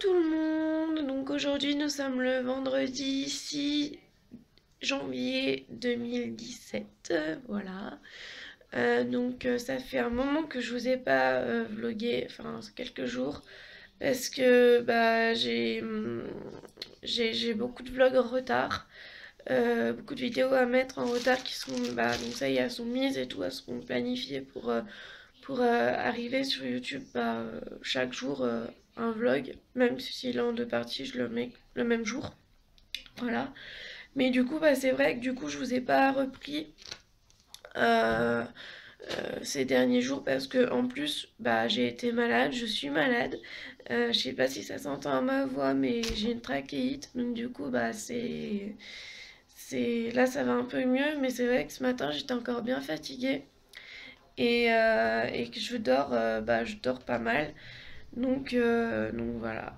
tout le monde, donc aujourd'hui nous sommes le vendredi 6 janvier 2017, voilà. Ça fait un moment que je vous ai pas vlogué, enfin quelques jours, parce que j'ai beaucoup de vlogs en retard, beaucoup de vidéos à mettre en retard qui sont, donc ça y est, elles sont mises et tout, elles seront planifiées pour arriver sur YouTube chaque jour un vlog, même s'il est en deux parties, je le mets le même jour. Voilà. Mais du coup, c'est vrai que du coup, je vous ai pas repris euh, ces derniers jours parce que en plus, j'ai été malade, je suis malade. Je sais pas si ça s'entend à ma voix, mais j'ai une trachéite, donc du coup, c'est là, ça va un peu mieux, mais c'est vrai que ce matin, j'étais encore bien fatiguée et que je dors pas mal. Donc voilà.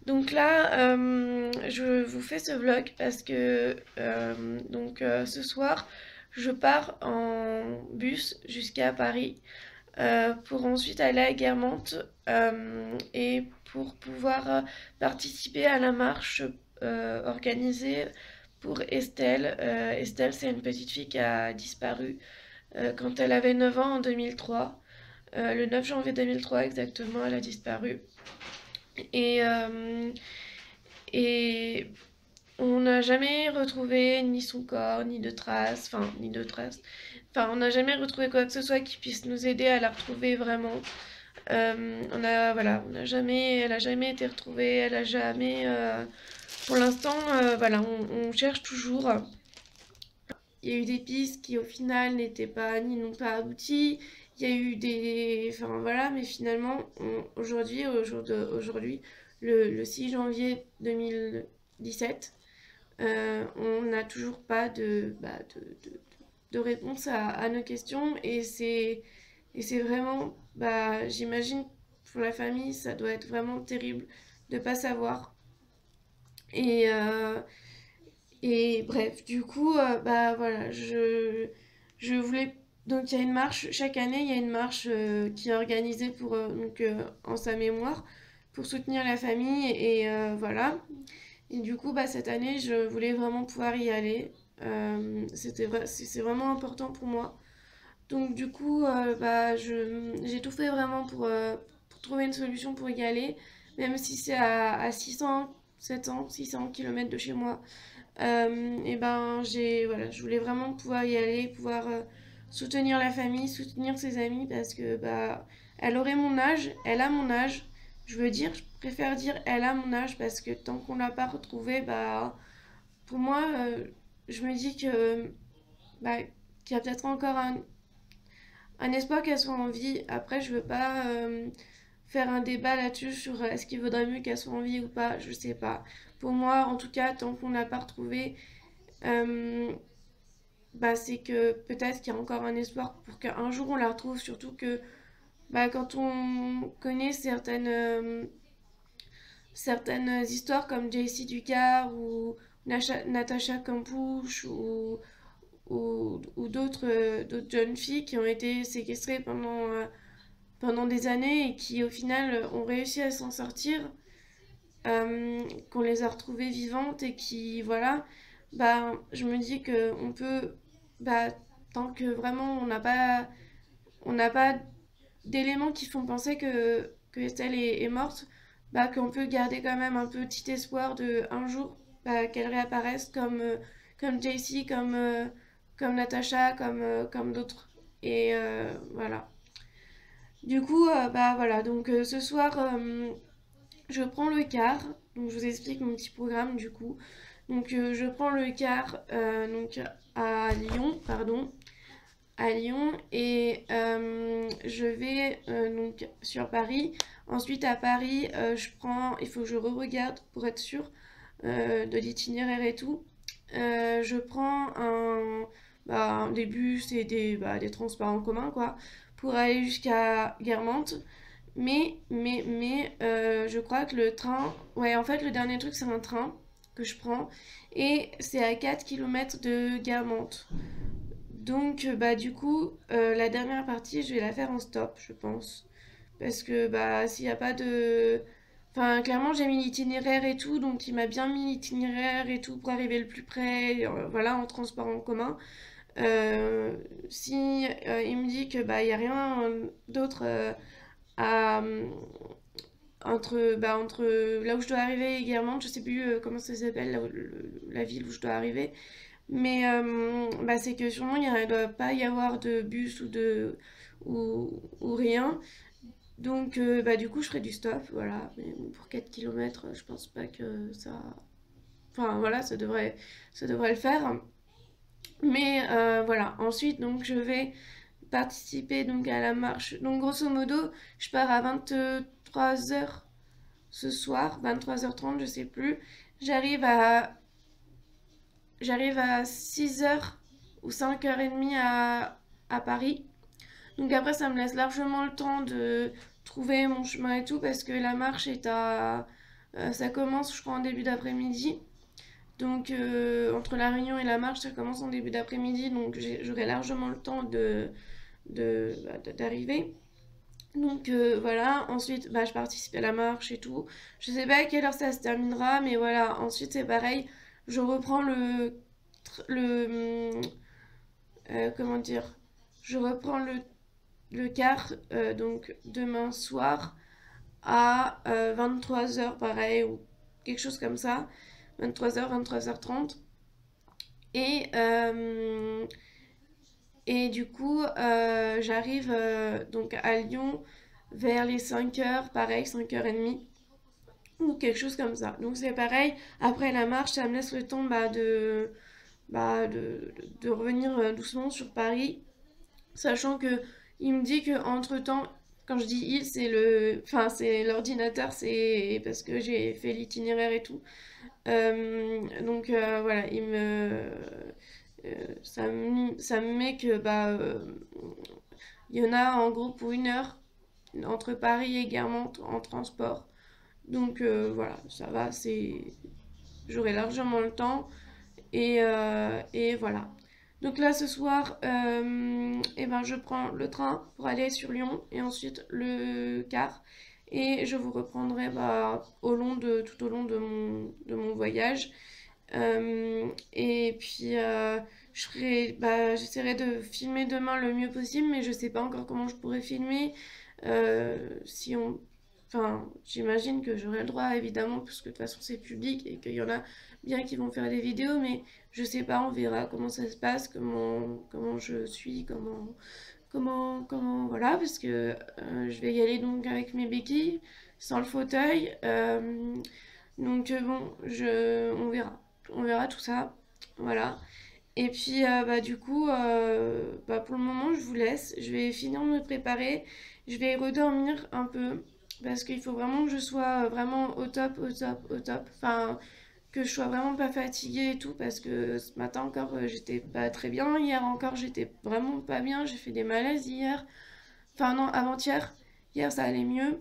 Donc là, je vous fais ce vlog parce que ce soir, je pars en bus jusqu'à Paris pour ensuite aller à Guermantes et pour pouvoir participer à la marche organisée pour Estelle. Estelle, c'est une petite fille qui a disparu quand elle avait 9 ans en 2003. Le 9 janvier 2003 exactement, elle a disparu. Et, euh, et on n'a jamais retrouvé ni son corps, ni de traces, enfin, on n'a jamais retrouvé quoi que ce soit qui puisse nous aider à la retrouver vraiment. Voilà, elle a jamais été retrouvée, elle a jamais, pour l'instant, voilà, on cherche toujours. Il y a eu des pistes qui au final n'étaient pas ni n'ont pas abouti. Il y a eu enfin voilà, mais finalement, aujourd'hui, aujourd'hui, le 6 janvier 2017, on n'a toujours pas de réponse à nos questions et c'est vraiment, j'imagine, pour la famille, ça doit être vraiment terrible de pas savoir. Et, euh, et bref, du coup, voilà, je voulais. Donc, il y a une marche, chaque année, il y a une marche qui est organisée en sa mémoire pour soutenir la famille. Voilà. Et du coup, cette année, je voulais vraiment pouvoir y aller. C'est vraiment important pour moi. Donc, du coup, j'ai tout fait vraiment pour trouver une solution pour y aller, même si c'est à 600, 700, 600 km de chez moi. Voilà, je voulais vraiment pouvoir y aller, pouvoir soutenir la famille, soutenir ses amis parce que elle aurait mon âge, elle a mon âge. Je préfère dire elle a mon âge parce que tant qu'on l'a pas retrouvée, pour moi, je me dis que bah, qu'il y a peut-être encore un espoir qu'elle soit en vie. Après, je veux pas faire un débat là-dessus sur est-ce qu'il vaudrait mieux qu'elle soit en vie ou pas, je sais pas. Pour moi, en tout cas, tant qu'on l'a pas retrouvée, euh, c'est que peut-être qu'il y a encore un espoir pour qu'un jour on la retrouve, surtout que quand on connaît certaines histoires comme JC Ducard ou Natasha Campouche ou d'autres jeunes filles qui ont été séquestrées pendant des années et qui au final ont réussi à s'en sortir, qu'on les a retrouvées vivantes et qui, voilà, je me dis que on peut, bah, tant que vraiment on n'a pas d'éléments qui font penser que Estelle est morte, qu'on peut garder quand même un petit espoir de un jour qu'elle réapparaisse comme JC, comme Natasha, comme d'autres. Voilà. Du coup, voilà, ce soir, je prends le car, donc je vous explique mon petit programme du coup. Je prends le car à Lyon, pardon, à Lyon et je vais sur Paris. Ensuite à Paris, il faut que je re-regarde pour être sûre de l'itinéraire et tout. Je prends des bus et des transports en commun quoi pour aller jusqu'à Guermantes. Je crois que le train, ouais en fait le dernier truc c'est un train que je prends et c'est à 4 km de Guermantes. Du coup, la dernière partie, je vais la faire en stop, je pense. Parce que s'il n'y a pas Enfin, clairement, j'ai mis l'itinéraire et tout, donc il m'a bien mis l'itinéraire et tout pour arriver le plus près, voilà, en transport en commun. Euh, si il me dit que bah il y a rien d'autre à entre là où je dois arriver et Guermantes, je sais plus comment ça s'appelle la ville où je dois arriver, mais bah c'est que sûrement il ne doit pas y avoir de bus ou rien. Donc bah du coup je ferai du stop, voilà. Mais bon, pour 4 kilomètres je pense pas que ça. Enfin voilà, ça devrait le faire. Mais voilà, ensuite donc je vais participer donc à la marche. Donc grosso modo, je pars à 23 h ce soir, 23 h 30 je sais plus. J'arrive à j'arrive à 6 h ou 5 h 30 à Paris. Donc après ça me laisse largement le temps de trouver mon chemin et tout parce que la marche est à ça commence je crois en début d'après-midi. Donc entre la réunion et la marche, ça commence en début d'après-midi, donc j'aurai largement le temps d'arriver. Donc voilà, ensuite bah, je participe à la marche et tout. Je sais pas à quelle heure ça se terminera, mais voilà, ensuite c'est pareil, je reprends le comment dire, je reprends le car donc demain soir à 23 h pareil, ou quelque chose comme ça, 23 h 23 h 30. Et, euh, et du coup, j'arrive donc à Lyon vers les 5 h pareil, 5 h 30 ou quelque chose comme ça. Donc c'est pareil, après la marche, ça me laisse le temps de revenir doucement sur Paris, sachant que il me dit que entre temps, quand je dis il, enfin c'est l'ordinateur, c'est parce que j'ai fait l'itinéraire et tout. Donc voilà, ça me met que il y en a en gros pour 1 heure entre Paris et Guermantes en transport. Donc voilà, ça va, j'aurai largement le temps et voilà. Donc là ce soir, eh ben, je prends le train pour aller sur Lyon et ensuite le car. Et je vous reprendrai tout au long de mon voyage. Et puis, j'essaierai de filmer demain le mieux possible, mais je sais pas encore comment je pourrais filmer. Si on... Enfin, j'imagine que j'aurai le droit, évidemment, parce que de toute façon c'est public et qu'il y en a bien qui vont faire des vidéos, mais je sais pas, on verra comment ça se passe, comment je suis, voilà, parce que je vais y aller donc avec mes béquilles, sans le fauteuil. Donc bon, on verra tout ça, voilà. Et puis du coup, pour le moment, je vous laisse. Je vais finir de me préparer. Je vais redormir un peu parce qu'il faut vraiment que je sois vraiment au top, au top, au top. Enfin, que je sois vraiment pas fatiguée et tout parce que ce matin encore, j'étais pas très bien. Hier encore, j'étais vraiment pas bien. J'ai fait des malaises hier. Enfin non, avant-hier. Hier, ça allait mieux.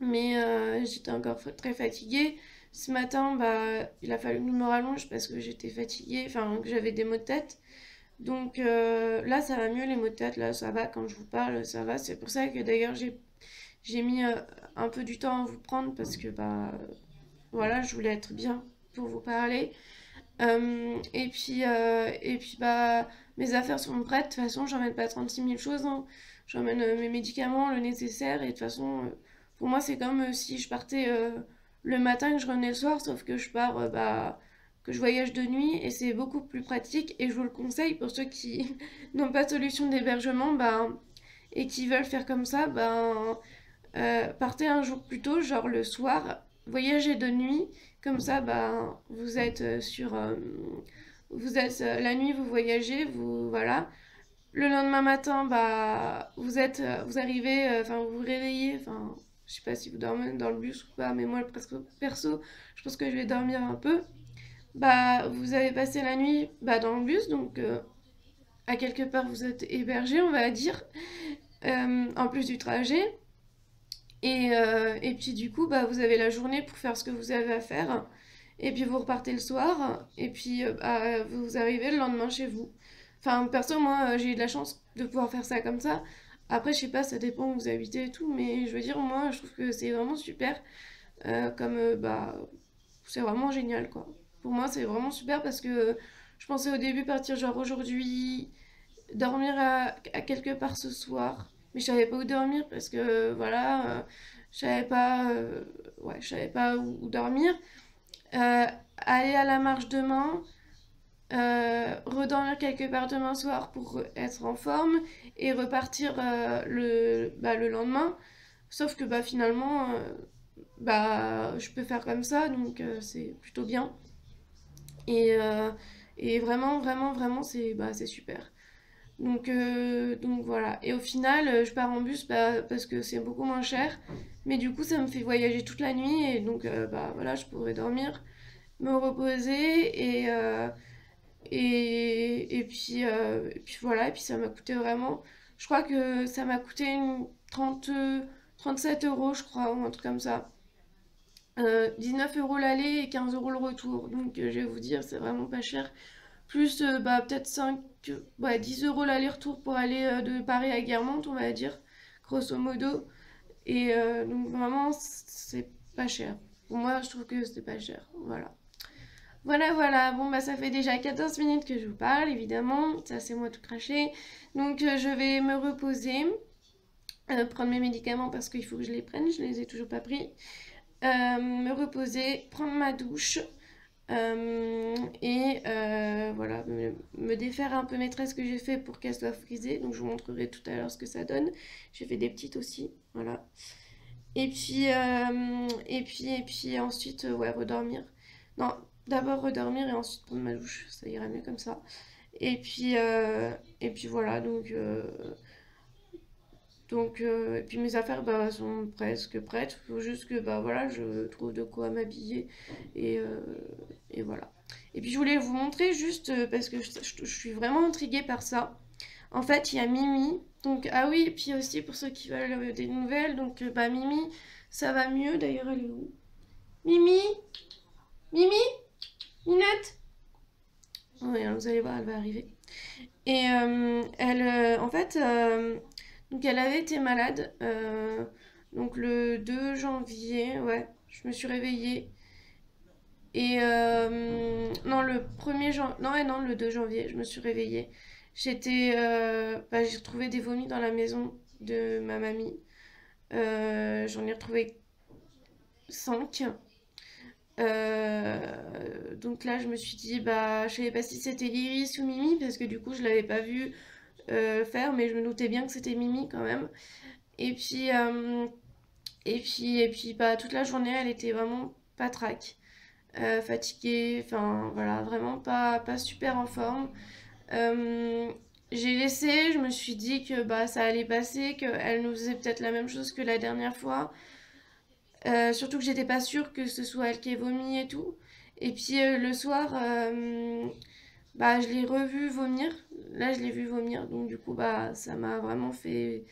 Mais j'étais encore très fatiguée. Ce matin, il a fallu que je me rallonge parce que j'étais fatiguée, enfin que j'avais des maux de tête. Donc là, ça va mieux les maux de tête, là ça va quand je vous parle, ça va. C'est pour ça que d'ailleurs j'ai mis un peu du temps à vous prendre parce que voilà, je voulais être bien pour vous parler. Et puis mes affaires sont prêtes. De toute façon, j'emmène pas 36 000 choses, hein. J'emmène mes médicaments, le nécessaire. Et de toute façon, pour moi, c'est comme si je partais le matin et que je revenais le soir, sauf que je pars, que je voyage de nuit et c'est beaucoup plus pratique. Et je vous le conseille pour ceux qui n'ont pas de solution d'hébergement, et qui veulent faire comme ça, partez un jour plus tôt, genre le soir, voyagez de nuit, comme ça, vous êtes la nuit, vous voyagez, vous, voilà. Le lendemain matin, vous arrivez, enfin, vous vous réveillez, enfin, je sais pas si vous dormez dans le bus ou pas, mais moi, perso, je pense que je vais dormir un peu. Vous avez passé la nuit, dans le bus, donc à quelque part, vous êtes hébergé, on va dire, en plus du trajet. Et puis du coup, vous avez la journée pour faire ce que vous avez à faire. Et puis vous repartez le soir. Et puis vous arrivez le lendemain chez vous. Enfin, perso, moi, j'ai eu de la chance de pouvoir faire ça comme ça. Après, je sais pas, ça dépend où vous habitez et tout, mais je veux dire, moi, je trouve que c'est vraiment super. Bah, c'est vraiment génial, quoi. Pour moi, c'est vraiment super parce que je pensais au début partir genre aujourd'hui, dormir à quelque part ce soir, mais je savais pas où dormir parce que voilà, je savais pas, ouais, je savais pas où dormir. Euh, Aller à la marche demain, redormir quelque part demain soir pour être en forme et repartir le lendemain. Sauf que bah finalement, bah je peux faire comme ça, donc c'est plutôt bien. Et, euh, et vraiment, vraiment, vraiment, c'est super. Donc voilà. Et au final, je pars en bus bah, parce que c'est beaucoup moins cher. Mais du coup, ça me fait voyager toute la nuit. Et donc, bah voilà, je pourrais dormir, me reposer. Et puis voilà. Et puis ça m'a coûté vraiment. Je crois que ça m'a coûté 37 euros, je crois, ou un truc comme ça. 19 € l'aller et 15 € le retour. Donc, je vais vous dire, c'est vraiment pas cher. Plus bah, peut-être 10 € l'aller-retour pour aller de Paris à Guermantes, on va dire, grosso modo. Et donc vraiment, c'est pas cher. Pour moi, je trouve que c'est pas cher. Voilà. Voilà, voilà. Bon, bah ça fait déjà 14 minutes que je vous parle, évidemment. Ça, c'est moi tout craché. Donc, je vais me reposer, prendre mes médicaments parce qu'il faut que je les prenne. Je les ai toujours pas pris. Me reposer, prendre ma douche, voilà, me défaire un peu mes tresses que j'ai fait pour qu'elles soient frisées. Donc je vous montrerai tout à l'heure ce que ça donne. J'ai fait des petites aussi, voilà. Et puis ensuite, ouais, redormir. Non, d'abord redormir et ensuite prendre ma douche. Ça irait mieux comme ça. Et puis voilà, et puis mes affaires bah, sont presque prêtes. Il faut juste que bah, voilà, je trouve de quoi m'habiller. Et, euh, et voilà. Et puis je voulais vous montrer juste parce que je suis vraiment intriguée par ça. En fait, il y a Mimi. Donc, ah oui, et puis aussi pour ceux qui veulent des nouvelles. Donc, bah, Mimi, ça va mieux. D'ailleurs, elle est où? Mimi? Mimi? Minette? Oui, vous allez voir, elle va arriver. Et en fait, donc elle avait été malade. Donc le 2 janvier, ouais, je me suis réveillée. Et non, le 1er janvier, non, ouais, non, le 2 janvier, je me suis réveillée. J'ai retrouvé des vomis dans la maison de ma mamie. J'en ai retrouvé 5. Donc là, je me suis dit, bah, je savais pas si c'était Iris ou Mimi, parce que du coup, je l'avais pas vu faire, mais je me doutais bien que c'était Mimi quand même. Et puis, bah, toute la journée, elle était vraiment patraque, fatiguée, enfin voilà, vraiment pas super en forme. Euh, j'ai laissé, je me suis dit que bah, ça allait passer, qu'elle nous faisait peut-être la même chose que la dernière fois. Surtout que j'étais pas sûre que ce soit elle qui ait vomi et tout. Et puis le soir, bah, je l'ai revu vomir. Là, je l'ai vu vomir, donc du coup, bah, ça m'a vraiment fait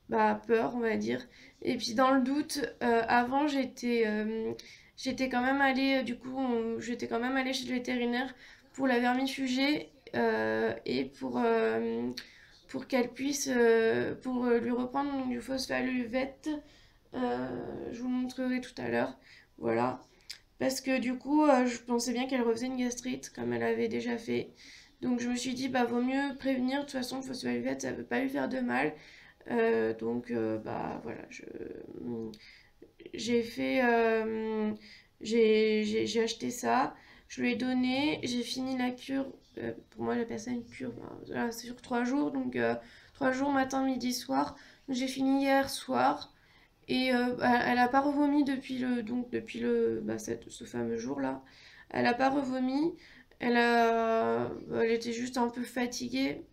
bah, peur, on va dire. Et puis dans le doute, avant, j'étais quand même allée, j'étais quand même allée chez le vétérinaire pour la vermifuger et pour qu'elle puisse, pour lui reprendre du phosphaluvette. Je vous montrerai tout à l'heure. Voilà. Parce que du coup, je pensais bien qu'elle refaisait une gastrite, comme elle avait déjà fait. Donc je me suis dit, bah vaut mieux prévenir. De toute façon, phosphaluvette, ça ne peut pas lui faire de mal. Bah voilà, j'ai fait, j'ai acheté ça, je lui ai donné, j'ai fini la cure. Pour moi, j'appelle ça une cure. Voilà, c'est sur 3 jours, donc 3 jours matin, midi, soir. J'ai fini hier soir. Et elle a pas revomi ce fameux jour-là. Elle a pas revomi. Elle était juste un peu fatiguée.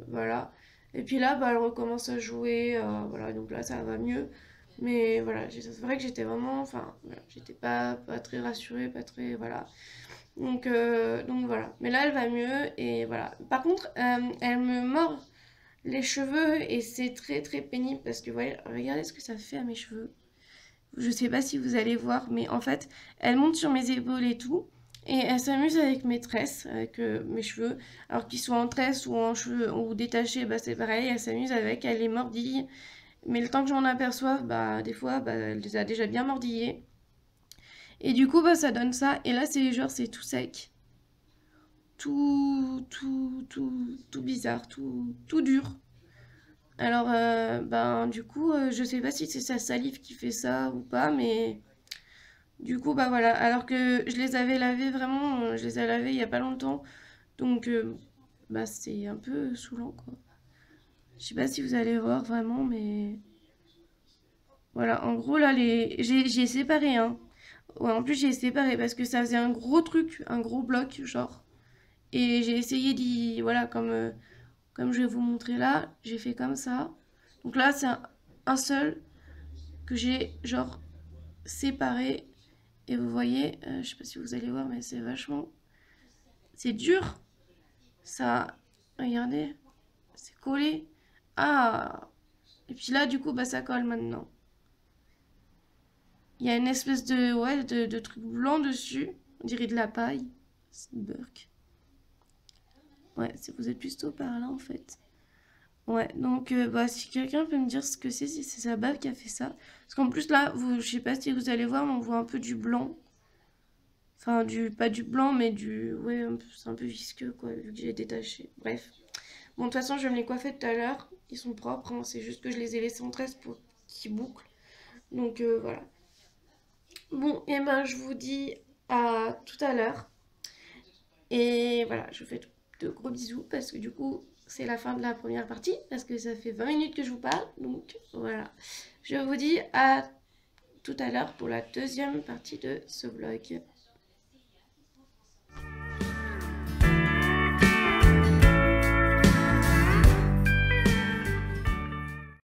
Voilà. Et puis là, bah, elle recommence à jouer. Voilà, donc là, ça va mieux. Mais voilà, c'est vrai que j'étais vraiment. Enfin, voilà, j'étais pas très rassurée, pas très. Voilà. Donc voilà. Mais là, elle va mieux. Et voilà. Par contre, elle me mord les cheveux et c'est très très pénible parce que voyez, regardez ce que ça fait à mes cheveux. Je sais pas si vous allez voir, mais en fait, elle monte sur mes épaules et tout. Et elle s'amuse avec mes tresses, avec mes cheveux. Alors qu'ils soient en tresse ou en cheveux ou détachés, bah c'est pareil, elle s'amuse avec, elle les mordille. Mais le temps que je m'en aperçoive, bah des fois, bah, elle les a déjà bien mordillés. Et du coup, bah ça donne ça. Et là, c'est genre, c'est tout sec. Tout bizarre, tout dur. Alors, ben, du coup, je sais pas si c'est sa salive qui fait ça ou pas, mais du coup, bah voilà. Alors que je les avais lavés vraiment, je les ai lavés il y a pas longtemps. Donc, bah, c'est un peu saoulant, quoi. Je sais pas si vous allez voir vraiment, mais voilà. En gros, là, j'ai séparé, hein. Ouais, en plus, j'ai séparé parce que ça faisait un gros truc, un gros bloc, genre. Et j'ai essayé d'y. Voilà, comme je vais vous montrer là, j'ai fait comme ça. Donc là, c'est un seul que j'ai, genre, séparé. Et vous voyez, je sais pas si vous allez voir, mais c'est vachement. C'est dur. Ça. Regardez, c'est collé. Ah! Et puis là, du coup, bah, ça colle maintenant. Il y a une espèce de, ouais, de truc blanc dessus. On dirait de la paille. C'est une burk. Ouais, vous êtes plutôt par là en fait. Ouais, donc bah, si quelqu'un peut me dire ce que c'est, si c'est sa bave qui a fait ça. Parce qu'en plus là, je sais pas si vous allez voir, mais on voit un peu du blanc. Enfin, pas du blanc, mais du. Ouais, c'est un peu visqueux quoi, vu que j'ai détaché. Bref. Bon, de toute façon, je vais me les coiffer tout à l'heure. Ils sont propres, hein. C'est juste que je les ai laissés en tresse pour qu'ils bouclent. Donc voilà. Bon, et ben je vous dis à tout à l'heure. Et voilà, je vous fais de gros bisous parce que du coup, c'est la fin de la première partie parce que ça fait 20 minutes que je vous parle. Donc voilà, je vous dis à tout à l'heure pour la deuxième partie de ce vlog.